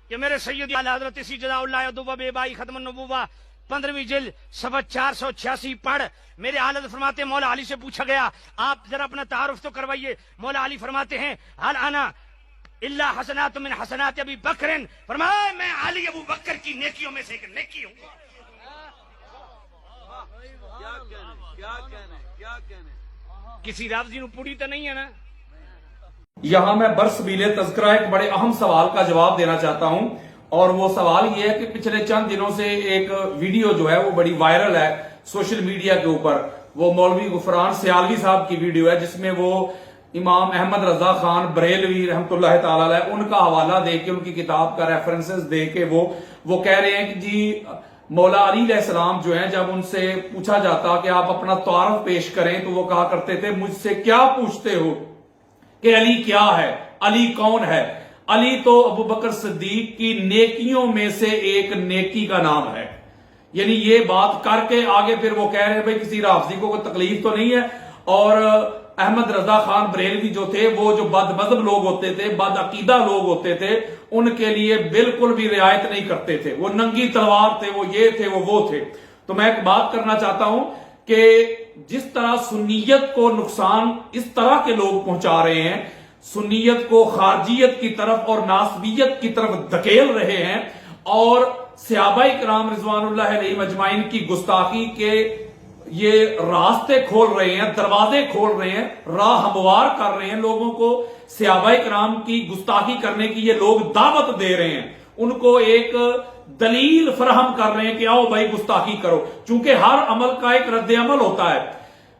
کہ میرے سید اعلی حضرت سیدنا اللہ ادوبہ بے بائی ختم النبوہ 15ویں جلد صفحہ 486 پڑھ. میرے اعلی حضرت فرماتے ہیں مولا علی سے پوچھا گیا آپ ذرا اپنا تعارف تو کروائیے. مولا علی فرماتے ہیں حل انا الا حسنات من حسنات ابی بکر، فرمایا میں علی ابو بکر کی نیکیوں میں سے ایک نیکی ہوں. کسی رافضی نو پوری تو نہیں ہے نا. یہاں میں برسبیل تذکرہ ایک بڑے اہم سوال کا جواب دینا چاہتا ہوں، اور وہ سوال یہ ہے کہ پچھلے چند دنوں سے ایک ویڈیو جو ہے وہ بڑی وائرل ہے سوشل میڈیا کے اوپر. وہ مولوی غفران سیالوی صاحب کی ویڈیو ہے جس میں وہ امام احمد رضا خان بریلوی رحمۃ اللہ تعالی علیہ ان کا حوالہ دے کے، ان کی کتاب کا ریفرنسز دے کے وہ کہہ رہے ہیں کہ جی مولا علی علیہ السلام جو ہیں جب ان سے پوچھا جاتا کہ آپ اپنا تعارف پیش کریں تو وہ کہا کرتے تھے مجھ سے کیا پوچھتے ہو کہ علی کیا ہے، علی کون ہے. علی تو ابو بکر صدیق کی نیکیوں میں سے ایک نیکی کا نام ہے. یعنی یہ بات کر کے آگے پھر وہ کہہ رہے ہیں بھئی کسی رافضی کو کوئی تکلیف تو نہیں ہے. اور احمد رضا خان بریلوی جو تھے وہ جو بد مذہب لوگ ہوتے تھے، بد عقیدہ لوگ ہوتے تھے، ان کے لیے بالکل بھی رعایت نہیں کرتے تھے. وہ ننگی تلوار تھے، وہ یہ تھے، وہ تھے. تو میں ایک بات کرنا چاہتا ہوں کہ جس طرح سنیت کو نقصان اس طرح کے لوگ پہنچا رہے ہیں، سنیت کو خارجیت کی طرف اور ناسبیت کی طرف دھکیل رہے ہیں، اور صحابہ کرام رضوان اللہ علیہ مجمعین کی گستاخی کے یہ راستے کھول رہے ہیں، دروازے کھول رہے ہیں، راہ ہموار کر رہے ہیں لوگوں کو. صحابہ کرام کی گستاخی کرنے کی یہ لوگ دعوت دے رہے ہیں، ان کو ایک دلیل فراہم کر رہے ہیں کہ آؤ بھائی گستاخی کرو. چونکہ ہر عمل کا ایک رد عمل ہوتا ہے،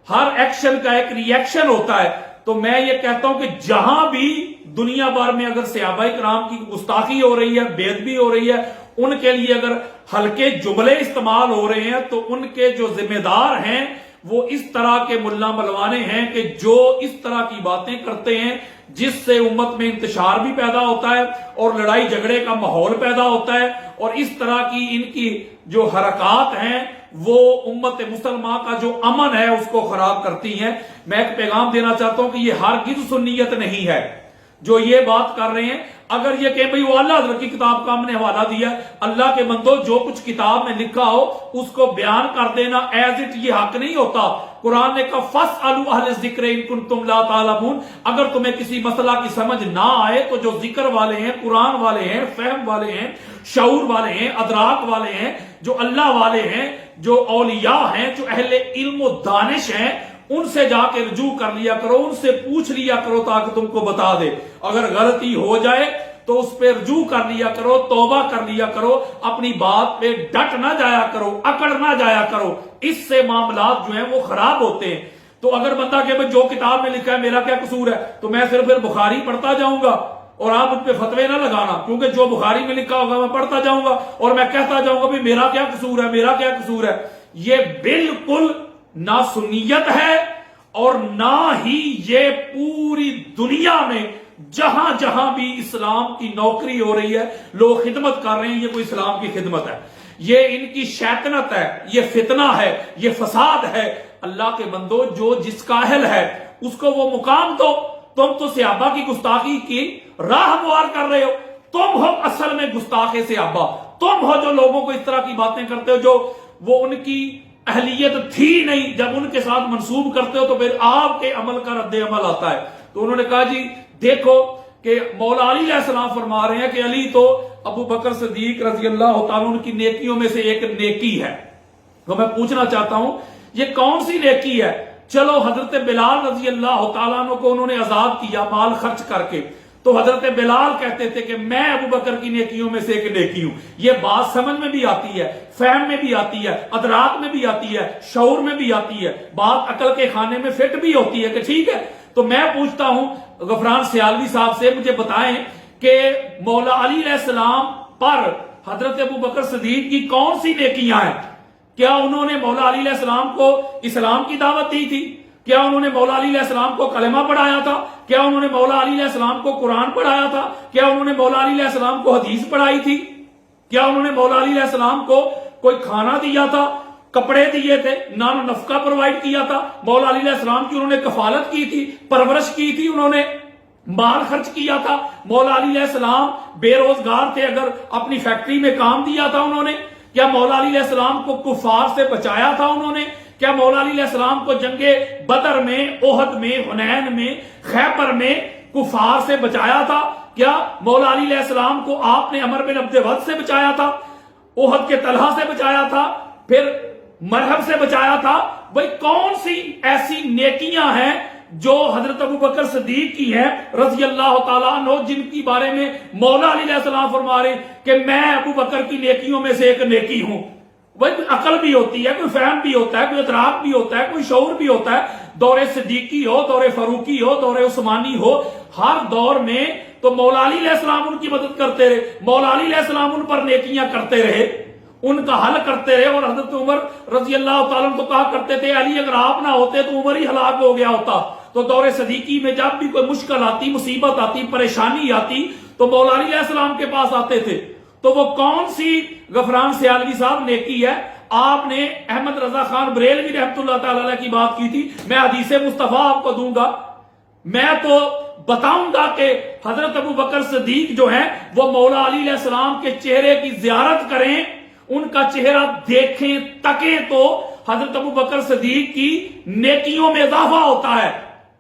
ہر ایکشن کا ایک ری ایکشن ہوتا ہے. تو میں یہ کہتا ہوں کہ جہاں بھی دنیا بھر میں اگر صحابہ کرام کی گستاخی ہو رہی ہے، بے ادبی ہو رہی ہے، ان کے لیے اگر ہلکے جملے استعمال ہو رہے ہیں تو ان کے جو ذمہ دار ہیں وہ اس طرح کے ملا ملوانے ہیں کہ جو اس طرح کی باتیں کرتے ہیں جس سے امت میں انتشار بھی پیدا ہوتا ہے اور لڑائی جھگڑے کا ماحول پیدا ہوتا ہے، اور اس طرح کی ان کی جو حرکات ہیں وہ امت مسلمہ کا جو امن ہے اس کو خراب کرتی ہیں. میں ایک پیغام دینا چاہتا ہوں کہ یہ ہرگز سنیت نہیں ہے جو یہ بات کر رہے ہیں. اگر یہ کہ بھئی وہ اللہ حضرت کی کتاب کا ہم نے حوالہ دیا، اللہ کے بندو جو کچھ کتاب میں لکھا ہو اس کو بیان کر دینا ایز اٹ یہ حق نہیں ہوتا. قرآن نے کہا فَاسْأَلُوا أَهْلَ الذِّكْرِ إِن كُنتُمْ لَا تَعْلَمُونَ. اگر تمہیں کسی مسئلہ کی سمجھ نہ آئے تو جو ذکر والے ہیں، قرآن والے ہیں، فہم والے ہیں، شعور والے ہیں، ادراک والے ہیں، جو اللہ والے ہیں، جو اولیاء ہیں، جو اہل علم و دانش ہیں، ان سے جا کے رجوع کر لیا کرو، ان سے پوچھ لیا کرو تاکہ تم کو بتا دے. اگر غلطی ہو جائے تو اس پہ رجوع کر لیا کرو، توبہ کر لیا کرو، اپنی بات پہ ڈٹ نہ جایا کرو، اکڑ نہ جایا کرو. اس سے معاملات جو ہیں وہ خراب ہوتے ہیں. تو اگر بندہ کہ جو کتاب میں لکھا ہے میرا کیا قصور ہے، تو میں صرف پھر بخاری پڑھتا جاؤں گا اور آپ ان پہ فتوے نہ لگانا، کیونکہ جو بخاری میں لکھا ہوگا میں پڑھتا جاؤں گا اور میں کہتا جاؤں گا بھی میرا کیا قصور ہے، میرا کیا قصور ہے. یہ بالکل نہ سنیت ہے اور نہ ہی یہ پوری دنیا میں جہاں جہاں بھی اسلام کی نوکری ہو رہی ہے، لوگ خدمت کر رہے ہیں، یہ کوئی اسلام کی خدمت ہے. یہ ان کی شیطنت ہے، یہ فتنہ ہے، یہ فساد ہے. اللہ کے بندو جو جس کا اہل ہے اس کو وہ مقام دو. تم تو صحابہ کی گستاخی کی راہ ہموار کر رہے ہو. تم ہو اصل میں گستاخ صحابہ. تم ہو جو لوگوں کو اس طرح کی باتیں کرتے ہو جو وہ ان کی اہلیت تھی نہیں، جب ان کے ساتھ منسوب کرتے ہو تو پھر آپ کے عمل کا رد عمل آتا ہے. تو انہوں نے کہا جی دیکھو کہ مولا علی علیہ السلام فرما رہے ہیں کہ علی تو ابو بکر صدیق رضی اللہ تعالیٰ عنہ کی نیکیوں میں سے ایک نیکی ہے. تو میں پوچھنا چاہتا ہوں یہ کون سی نیکی ہے؟ چلو حضرت بلال رضی اللہ تعالیٰ عنہ کو انہوں نے آزاد کیا مال خرچ کر کے، تو حضرت بلال کہتے تھے کہ میں ابو بکر کی نیکیوں میں سے ایک نیکی ہوں. یہ بات سمجھ میں بھی آتی ہے، فہم میں بھی آتی ہے، ادراک میں بھی آتی ہے، شعور میں بھی آتی ہے، بات عقل کے خانے میں فٹ بھی ہوتی ہے کہ ٹھیک ہے. تو میں پوچھتا ہوں غفران سیالوی صاحب سے، مجھے بتائیں کہ مولا علی علیہ السلام پر حضرت ابو بکر صدیق کی کون سی نیکیاں ہیں؟ کیا انہوں نے مولا علی علیہ السلام کو اسلام کی دعوت دی تھی؟ کیا انہوں نے مولا علی علیہ السلام کو کلمہ پڑھایا تھا؟ کیا انہوں نے مولا علی علیہ السلام کو قرآن پڑھایا تھا؟ کیا انہوں نے مولا علی علیہ السلام کو حدیث پڑھائی تھی؟ کیا انہوں نے مولا علی علیہ السلام کو کوئی کھانا دیا تھا، کپڑے دیے تھے، نان نفقہ پرووائڈ کیا تھا؟ مولا علی علیہ السلام کی انہوں نے کفالت کی تھی، پرورش کی تھی انہوں نے؟ مال خرچ کیا تھا. مولا علی علیہ السلام بے روزگار تھے, اگر اپنی فیکٹری میں کام دیا تھا انہوں نے؟ کیا مولا علی علیہ السلام کو کفار سے بچایا تھا انہوں نے؟ کیا مولا علی علیہ السلام کو جنگ بدر میں, احد میں, حنین میں, خیبر میں کفار سے بچایا تھا؟ کیا مولا علی علیہ السلام کو آپ نے عمر بن عبد ود سے بچایا تھا, احد کے طلحہ سے بچایا تھا, پھر مرحب سے بچایا تھا؟ بھئی کون سی ایسی نیکیاں ہیں جو حضرت ابو بکر صدیق کی ہیں رضی اللہ تعالیٰ عنہ, جن کی بارے میں مولا علی علیہ السلام فرما رہے ہیں کہ میں ابو بکر کی نیکیوں میں سے ایک نیکی ہوں؟ بھئی کوئی عقل بھی ہوتی ہے, کوئی فہم بھی ہوتا ہے, کوئی ادراک بھی ہوتا ہے, کوئی شعور بھی ہوتا ہے. دور صدیقی ہو, دور فاروقی ہو, دور عثمانی ہو, ہر دور میں تو مولا علی علیہ السلام ان کی مدد کرتے رہے, مولا علی علیہ السلام ان پر نیکیاں کرتے رہے, ان کا حل کرتے رہے. اور حضرت عمر رضی اللہ تعالیٰ عنہ تو کہا کرتے تھے علی اگر آپ نہ ہوتے تو عمر ہی ہلاک ہو گیا ہوتا. تو دور صدیقی میں جب بھی کوئی مشکل آتی, مصیبت آتی, پریشانی آتی تو مولا علی علیہ السلام کے پاس آتے تھے. تو وہ کون سی غفران سیالوی صاحب نیکی ہے؟ آپ نے احمد رضا خان بریلوی رحمۃ اللہ تعالی علیہ کی بات کی تھی, میں حدیث مصطفیٰ آپ کو دوں گا, میں تو بتاؤں گا کہ حضرت ابو بکر صدیق جو ہیں وہ مولا علی علیہ السلام کے چہرے کی زیارت کریں, ان کا چہرہ دیکھیں, تکیں تو حضرت ابو بکر صدیق کی نیکیوں میں اضافہ ہوتا ہے,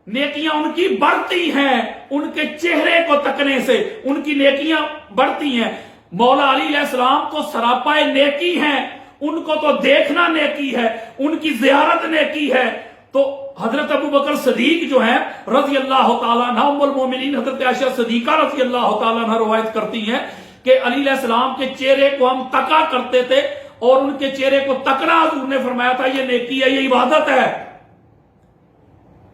نیکیاں ان کی بڑھتی ہیں, ان کے چہرے کو تکنے سے ان کی نیکیاں بڑھتی ہیں. مولا علی علیہ السلام تو سراپائے نیکی ہیں, ان کو تو دیکھنا نیکی ہے, ان کی زیارت نیکی ہے. تو حضرت ابو بکر صدیق جو ہیں رضی اللہ تعالیٰ عنہ, ام المومنین حضرت عائشہ صدیقہ رضی اللہ تعالیٰ عنہ روایت کرتی ہیں کہ علی علیہ السلام کے چہرے کو ہم تکا کرتے تھے, اور ان کے چہرے کو تکنا حضور نے فرمایا تھا یہ نیکی ہے, یہ عبادت ہے.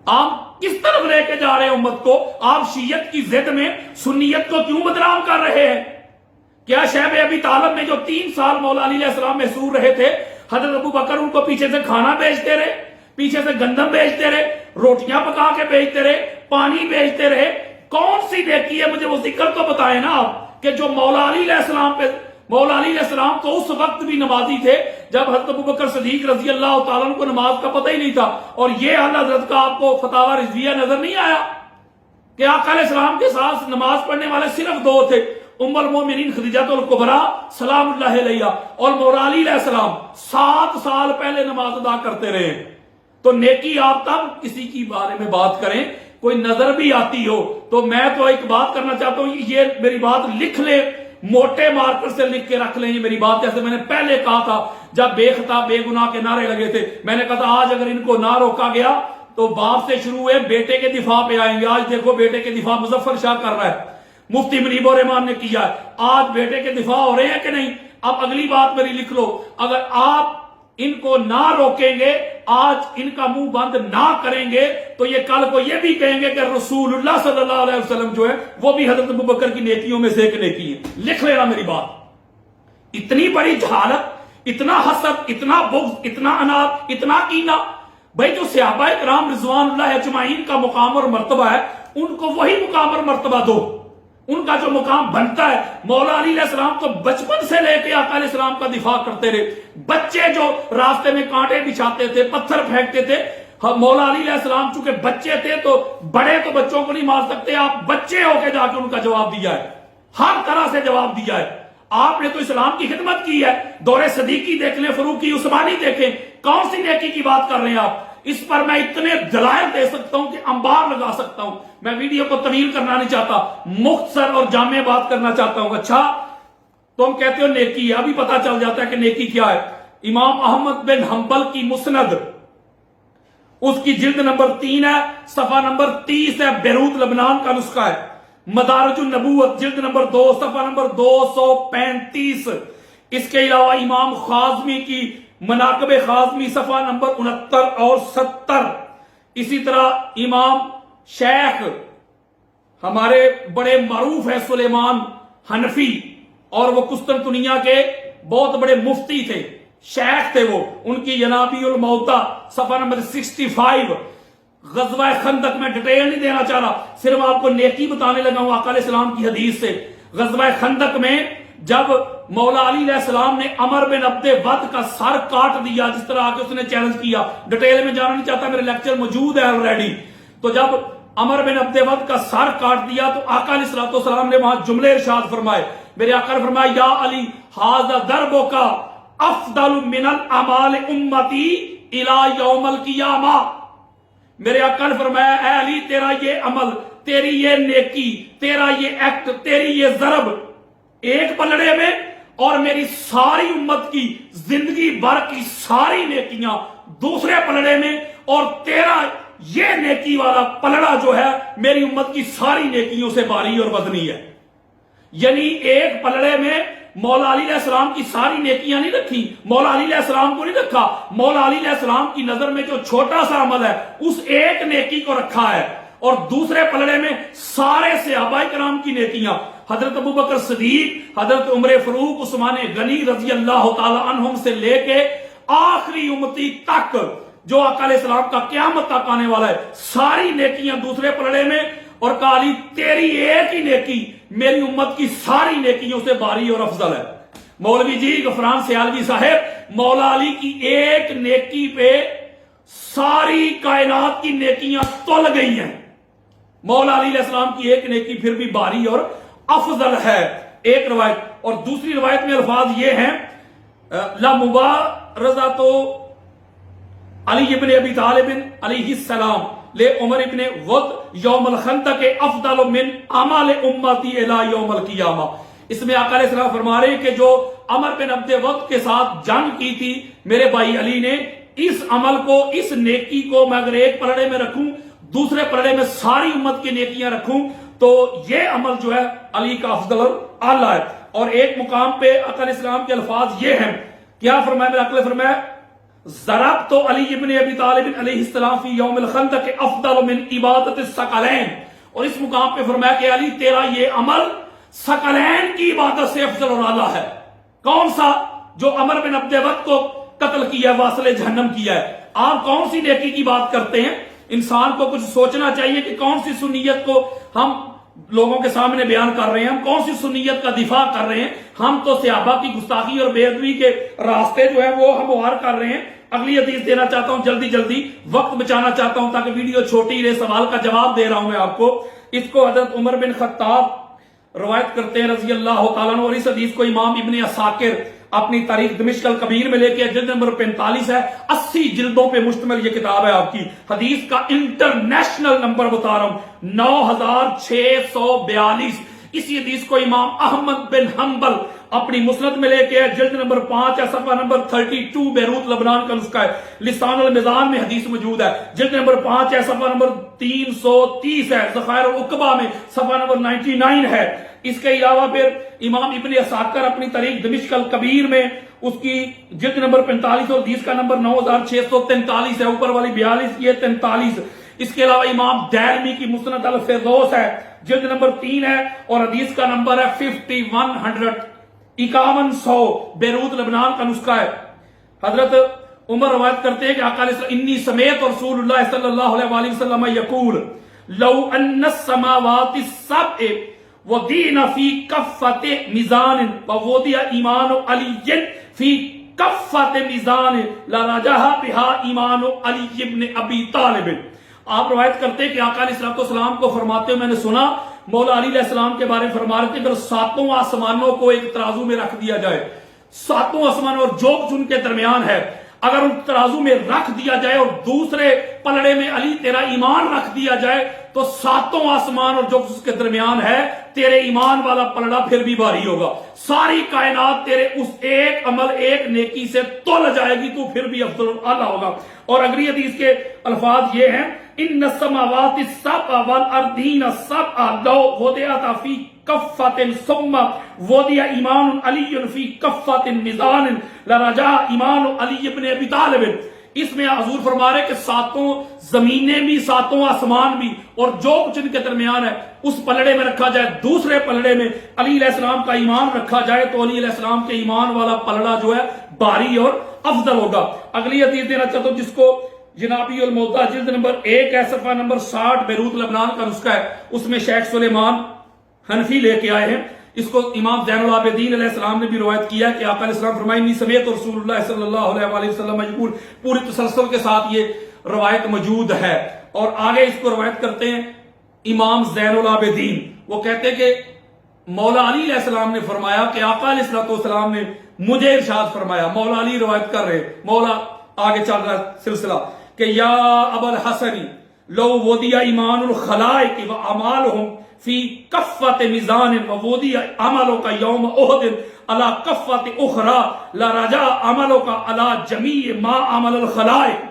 آپ کس طرف لے کے جا رہے ہیں امت کو؟ آپ شیعت کی ضد میں سنیت کو کیوں بدنام کر رہے ہیں؟ کیا شیب ابی طالب میں جو 3 سال مولا علی علیہ السلام محصور رہے تھے, حضرت ابو بکر ان کو پیچھے سے کھانا بیچتے رہے, پیچھے سے گندم بیچتے رہے, روٹیاں پکا کے بیچتے رہے, پانی بیچتے رہے؟ کون سی نیکی ہے؟ مجھے وہ ذکر تو بتائیں نا آپ کہ جو مولا علی علیہ السلام پہ, مولا علی علیہ السلام تو اس وقت بھی نمازی تھے جب حضرت ابو بکر صدیق رضی اللہ تعالیٰ عنہ کو نماز کا پتہ ہی نہیں تھا. اور یہ حال حضرت کا آپ کو فتاوی رضویہ نظر نہیں آیا کہ آقا علیہ السلام کے ساتھ نماز پڑھنے والے صرف 2 تھے, ام المومنین خدیجہ الکبریٰ سلام اللہ علیہا اور مولا علی علیہ السلام. 7 سال پہلے نماز ادا کرتے رہے. تو نیکی آپ تب کسی کی بارے میں بات کریں کوئی نظر بھی آتی ہو تو میں تو ایک بات کرنا چاہتا ہوں, یہ میری بات لکھ لیں, موٹے مارکر سے لکھ کے رکھ لیں یہ میری بات. جیسے میں نے پہلے کہا تھا جب بے خطا بے گناہ کے نعرے لگے تھے, میں نے کہا تھا آج اگر ان کو نہ روکا گیا تو باپ سے شروع ہوئے بیٹے کے دفاع پہ آئیں گے. آج دیکھو بیٹے کے دفاع مظفر شاہ کر رہا ہے, مفتی منیب الرحمان نے کیا ہے, آج بیٹے کے دفاع ہو رہے ہیں کہ نہیں؟ اب اگلی بات میری لکھ لو, اگر آپ ان کو نہ روکیں گے, آج ان کا منہ بند نہ کریں گے تو یہ کل کو یہ بھی کہیں گے کہ رسول اللہ صلی اللہ علیہ وسلم جو ہے وہ بھی حضرت ابو بکر کی نیکیوں میں سے ایک نیکی ہے. لکھ لینا میری بات. اتنی بڑی جہالت, اتنا حسد, اتنا بغض, اتنا اناد, اتنا کینہ. بھائی جو صحابہ کرام رضوان اللہ اجمعین کا مقام اور مرتبہ ہے ان کو وہی مقام اور مرتبہ دو, ان کا جو مقام بنتا ہے. مولا علی علیہ السلام تو بچپن سے لے کے آقا علیہ السلام کا دفاع کرتے رہے. بچے جو راستے میں کانٹے بچھاتے تھے, پتھر پھینکتے تھے, مولا علی علیہ السلام چونکہ بچے تھے تو بڑے تو بچوں کو نہیں مار سکتے, آپ بچے ہو کے جا کے ان کا جواب دیا ہے, ہر طرح سے جواب دیا ہے. آپ نے تو اسلام کی خدمت کی ہے. دور صدیقی دیکھ لیں, فاروقی, عثمانی دیکھیں, کون سی نیکی کی بات کر رہے ہیں آپ؟ اس پر میں اتنے دلائل دے سکتا ہوں کہ انبار لگا سکتا ہوں. میں ویڈیو کو طویل کرنا نہیں چاہتا, مختصر اور جامع بات کرنا چاہتا ہوں. اچھا تم کہتے ہو نیکی ہے, ابھی پتا چل جاتا ہے کہ نیکی کیا ہے. امام احمد بن حنبل کی مسند, اس کی جلد نمبر 3 ہے, صفحہ نمبر 30 ہے, بیروت لبنان کا نسخہ ہے. مدارج النبوت جلد نمبر 2 صفحہ نمبر 235. اس کے علاوہ امام خازمی کی مناقب خازمی صفحہ نمبر 69 اور 70. اسی طرح امام شیخ ہمارے بڑے معروف ہے سلیمان حنفی, اور وہ قسطنطنیہ کے بہت بڑے مفتی تھے, شیخ تھے وہ, ان کی ینابی الموتا صفحہ نمبر 65. غزوہ خندق میں ڈیٹیل نہیں دینا چاہ رہا, صرف آپ کو نیکی بتانے لگا ہوں آقا علیہ السلام کی حدیث سے. غزوہ خندق میں جب مولا علی علیہ السلام نے عمر بن عبد ود کا سر کاٹ دیا, جس طرح آ کے اس نے چیلنج کیا, ڈیٹیل میں جانا نہیں چاہتا, میرے لیکچر موجود ہے آلریڈی. تو جب عمر بن عبد ود کا سر کاٹ دیا تو آقا علیہ الصلوۃ والسلام نے وہاں جملے ارشاد فرمائے. میرے آقا نے فرمایا یا علی ھذا ضربک افضل من الاعمال امتی الی یوم القیامہ. میرے آقا نے فرمایا اے علی تیرا یہ عمل، تیری یہ نیکی، تیرا یہ ایکٹ، تیری یہ ضرب ایک پلڑے میں اور میری ساری امت کی زندگی بھر کی ساری نیکیاں دوسرے پلڑے میں، اور تیرا یہ نیکی والا پلڑا جو ہے میری امت کی ساری نیکیوں سے بھاری اور وزنی ہے. یعنی ایک پلڑے میں مولا علی علیہ السلام کی ساری نیکیاں نہیں رکھی، مولا علی علیہ السلام کو نہیں رکھا، مولا علی علیہ السلام کی نظر میں جو چھوٹا سا عمل ہے اس ایک نیکی کو رکھا ہے، اور دوسرے پلڑے میں سارے صحابہ کرام کی نیکیاں، حضرت ابوبکر صدیق، حضرت عمر فاروق، عثمان غنی رضی اللہ تعالی عنہم سے لے کے آخری امتی تک جو آقا علیہ السلام کا قیامت تک آنے والا ہے، ساری نیکیاں دوسرے پلڑے میں، اور کہا علی تیری ایک ہی نیکی میری امت کی ساری نیکیوں سے بھاری اور افضل ہے. مولوی جی غفران سیالوی صاحب، مولا علی کی ایک نیکی پہ ساری کائنات کی نیکیاں تل گئی ہیں. مولا علی علیہ السلام کی ایک نیکی پھر بھی بھاری اور افضل ہے. ایک روایت، اور دوسری روایت میں الفاظ یہ ہیں لَمُبَارَزَةُ علی ابن ابی طالب علیہ السلام لے عمر ابن ود یوم الخندق افضل من عمل امتی الی یوم القیامہ. اس میں آقا علیہ السلام فرما رہے ہیں کہ جو عمر بن عبد ود کے ساتھ جنگ کی تھی میرے بھائی علی نے، اس عمل کو، اس نیکی کو میں اگر ایک پلڑے میں رکھوں، دوسرے پلڑے میں ساری امت کی نیکیاں رکھوں، تو یہ عمل جو ہے علی کا افضل اور اعلیٰ ہے. اور ایک مقام پہ آقا علیہ السلام کے الفاظ یہ ہیں، کیا فرمایا میرے آقا نے فرمایا ضرب تو علی ابن ابی طالب علیہ السلام فی یوم الخندق افضل من عبادت الثقلین. اور اس مقام پہ فرمایا کہ علی تیرا یہ عمل ثقلین کی عبادت سے افضل اور اعلیٰ ہے. کون سا؟ جو عمر بن عبد ود کو قتل کیا ہے، واصل جہنم کیا ہے. آپ کون سی نیکی کی بات کرتے ہیں؟ انسان کو کچھ سوچنا چاہیے کہ کون سی سنیت کو ہم لوگوں کے سامنے بیان کر رہے ہیں، ہم کون سی سنیت کا دفاع کر رہے ہیں. ہم تو صحابہ کی گستاخی اور بے ادبی کے راستے جو ہے وہ ہموار کر رہے ہیں. اگلی حدیث دینا چاہتا ہوں، جلدی جلدی وقت بچانا چاہتا ہوں تاکہ ویڈیو چھوٹی رہے. سوال کا جواب دے رہا ہوں میں آپ کو. اس کو حضرت عمر بن خطاب روایت کرتے ہیں رضی اللہ تعالیٰ عنہ، اور اس حدیث کو امام ابن عساکر اپنی تاریخ دمشق الکبیر میں لے کے، جلد نمبر 45 ہے، 80 جلدوں پہ مشتمل یہ کتاب ہے آپ کی. حدیث کا انٹرنیشنل نمبر بتا رہا ہوں 9642. اسی حدیث کو امام احمد بن حنبل اپنی مسند میں لے کے جلد نمبر 5 ہے، صفحہ نمبر 32، بیروت لبنان کا نسخہ ہے. لسان المیزان میں حدیث موجود ہے، جلد نمبر 5 ہے، صفحہ نمبر 330 ہے. ذخائر العقبہ میں صفحہ نمبر 99 ہے. اس کے علاوہ پھر امام ابن عساکر اپنی تاریخ دمشق الکبیر میں اس کی جلد نمبر 45 اور حدیث کا نمبر 9643 ہے، اوپر والی 42 یہ 43. اس کے علاوہ امام دارمی کی مسند الفردوس ہے، جلد نمبر 3 ہے، اور حدیث کا نمبر ہے 5100، بیروت لبنان کا نسخہ ہے. حضرت عمر روایت کرتے ہیں کہ آقا علیہ السلام انی سمیت رسول اللہ صلی اللہ علیہ وآلہ وسلم یقول لو ان السماوات السبع ودین فی کفت میزان ووضع ایمان علی فی کفت میزان لرجح بہا ایمان علی ابن ابی طالب. آپ روایت کرتے ہیں کہ آقا علیہ السلام کو فرماتے ہوئے میں نے سنا مولا علی علیہ السلام کے بارے میں فرما رہے تھے اگر ساتوں آسمانوں کو ایک ترازو میں رکھ دیا جائے، ساتوں آسمانوں اور جو کچھ ان کے درمیان ہے اگر ان ترازو میں رکھ دیا جائے اور دوسرے پلڑے میں علی تیرا ایمان رکھ دیا جائے تو ساتوں آسمان اور جو کچھ اس کے درمیان ہے تیرے ایمان والا پلڑا پھر بھی بھاری ہوگا. ساری کائنات تیرے اس ایک عمل، ایک نیکی سے تول جائے گی، تو پھر بھی افضل اعلیٰ ہوگا. اور اگلی حدیث کے الفاظ یہ ہیں ان السماوات السبع والارضین السبع لو وضعتا فی کفۃ ثم وضع ایمان علی فی کفۃ میزان لرجع ایمان علی ابن ابی طالب. اس میں حضور فرما رہے کہ ساتوں زمینیں بھی، ساتوں آسمان بھی اور جو کچھ ان کے درمیان ہے اس پلڑے میں رکھا جائے، دوسرے پلڑے میں علی علیہ السلام کا ایمان رکھا جائے تو علی علیہ السلام کے ایمان والا پلڑا جو ہے بھاری اور افضل ہوگا. اگلی حدیث دینا چاہتا ہوں جس کو جنابی الموضع جلد نمبر 1 ہے، صفحہ نمبر 60، بیروت لبنان کا نسخہ ہے. اس میں شیخ سلیمان حنفی لے کے آئے ہیں. اس کو امام زین العابدین علیہ السلام نے بھی روایت کیا کہ آقا علیہ السلام فرمائے انی سمیت رسول اللہ صلی اللہ علیہ وآلہ وسلم یقول. پوری تسلسل کے ساتھ یہ روایت موجود ہے. اور آگے اس کو روایت کرتے ہیں امام زین العابدین وہ کہتے کہ مولا علی علیہ السلام نے فرمایا کہ آقا علیہ السلام نے مجھے ارشاد فرمایا. مولا علی روایت کر رہے, مولا آگے چل رہا سلسلہ کہ یا ابا الحسن لو وضع ایمان الخلائق واعمالهم فی کفۃ میزان ووضع عملک یوم احد علی کفۃ اخرى لرجع عملک علی جمیع ما عمل الخلائق.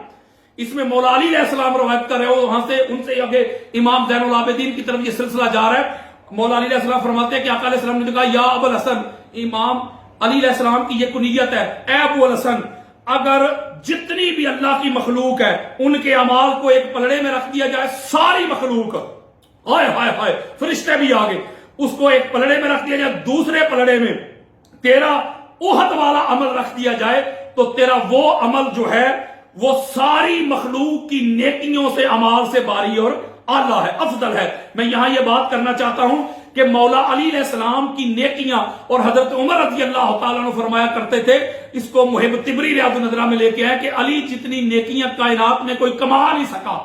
اس میں مولا علی علیہ السلام روایت کر رہے ہو, وہاں سے ان سے آگے امام زین العابدین کی طرف یہ سلسلہ جا رہا ہے. مولا علی علیہ السلام فرماتے ہیں کہ آقا علیہ السلام نے کہا یا ابو الحسن, امام علی علیہ السلام کی یہ کنیت ہے, اے ابو الحسن اگر جتنی بھی اللہ کی مخلوق ہے ان کے اعمال کو ایک پلڑے میں رکھ دیا جائے, ساری مخلوق, ہائے ہائے ہائے فرشتے بھی آگے, اس کو ایک پلڑے میں رکھ دیا جائے, دوسرے پلڑے میں تیرا احد والا عمل رکھ دیا جائے, تو تیرا وہ عمل جو ہے وہ ساری مخلوق کی نیکیوں سے اعمال سے باری اور اعلیٰ ہے, افضل ہے. میں یہاں یہ بات کرنا چاہتا ہوں کہ مولا علی علیہ السلام کی نیکیاں, اور حضرت عمر رضی اللہ تعالیٰ عنہ فرمایا کرتے تھے, اس کو محب طبری ریاض النظرہ میں لے کے آئے کہ علی جتنی نیکیاں کائنات میں کوئی کما نہیں سکا,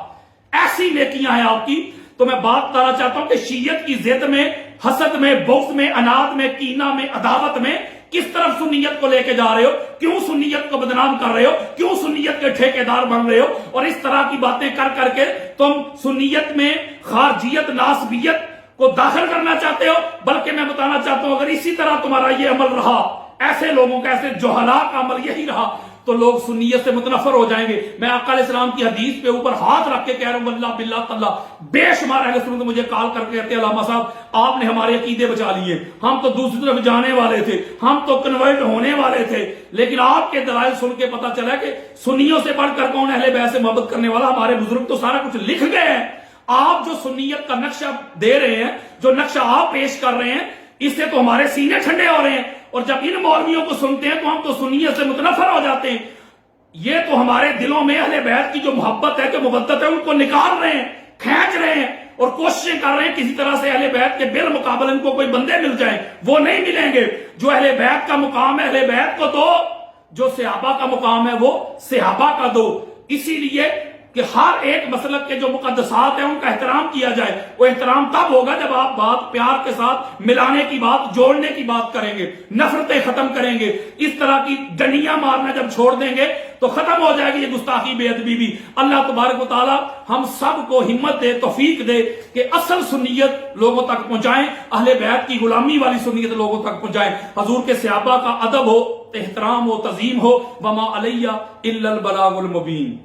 ایسی نیکیاں ہیں آپ کی. تو میں بات کرنا چاہتا ہوں کہ شیعت کی ضد میں, حسد میں, بغض میں, اناد میں, کینہ میں, عداوت میں کس طرف سنیت کو لے کے جا رہے ہو, کیوں سنیت کو بدنام کر رہے ہو, کیوں سنیت کے ٹھیکیدار بن رہے ہو, اور اس طرح کی باتیں کر کر کے تم سنیت میں خارجیت, ناسبیت کو داخل کرنا چاہتے ہو. بلکہ میں بتانا چاہتا ہوں اگر اسی طرح تمہارا یہ عمل رہا, ایسے لوگوں کا, ایسے جہلاء کا عمل یہی رہا, تو لوگ سنیت سے متنفر ہو جائیں گے. میں آقا علیہ السلام کی حدیث پہ اوپر ہاتھ رکھ کے کہہ رہا ہوں واللہ باللہ تعالیٰ بے شمار اہل سنت مجھے کال کر کے کہتے ہیں علامہ صاحب آپ نے ہمارے عقیدے بچا لیے, ہم تو دوسری طرف جانے والے تھے, ہم تو کنورٹ ہونے والے تھے, لیکن آپ کے دلائل سن کے پتا چلا کہ سنیوں سے بڑھ کر کون اہل بیت سے محبت کرنے والا, ہمارے بزرگ تو سارا کچھ لکھ گئے ہیں. آپ جو سنیت کا نقشہ دے رہے ہیں, جو نقشہ آپ پیش کر رہے ہیں, اس سے تو ہمارے سینے ٹھنڈے ہو رہے ہیں, اور جب ان مولویوں کو سنتے ہیں تو ہم تو سنیت سے متنفر ہو جاتے ہیں. یہ تو ہمارے دلوں میں اہل بیت کی جو محبت ہے, جو مودت ہے, ان کو نکال رہے ہیں, کھینچ رہے ہیں, اور کوششیں کر رہے ہیں کسی طرح سے اہل بیت کے بالمقابل ان کو کوئی بندے مل جائیں. وہ نہیں ملیں گے. جو اہل بیت کا مقام ہے اہل بیت کو دو, جو صحابہ کا مقام ہے وہ صحابہ کا دو. اسی لیے کہ ہر ایک مسلک کے جو مقدسات ہیں ان کا احترام کیا جائے. وہ احترام تب ہوگا جب آپ بات پیار کے ساتھ ملانے کی بات, جوڑنے کی بات کریں گے, نفرتیں ختم کریں گے. اس طرح کی ڈنڈیاں مارنا جب چھوڑ دیں گے تو ختم ہو جائے گی یہ گستاخی, بے ادبی بھی. اللہ تبارک و تعالی ہم سب کو ہمت دے, توفیق دے کہ اصل سنیت لوگوں تک پہنچائیں, اہل بیت کی غلامی والی سنیت لوگوں تک پہنچائیں. حضور کے صحابہ کا ادب ہو, احترام ہو, تعظیم ہو. وما علیہ الا البلاغ المبین.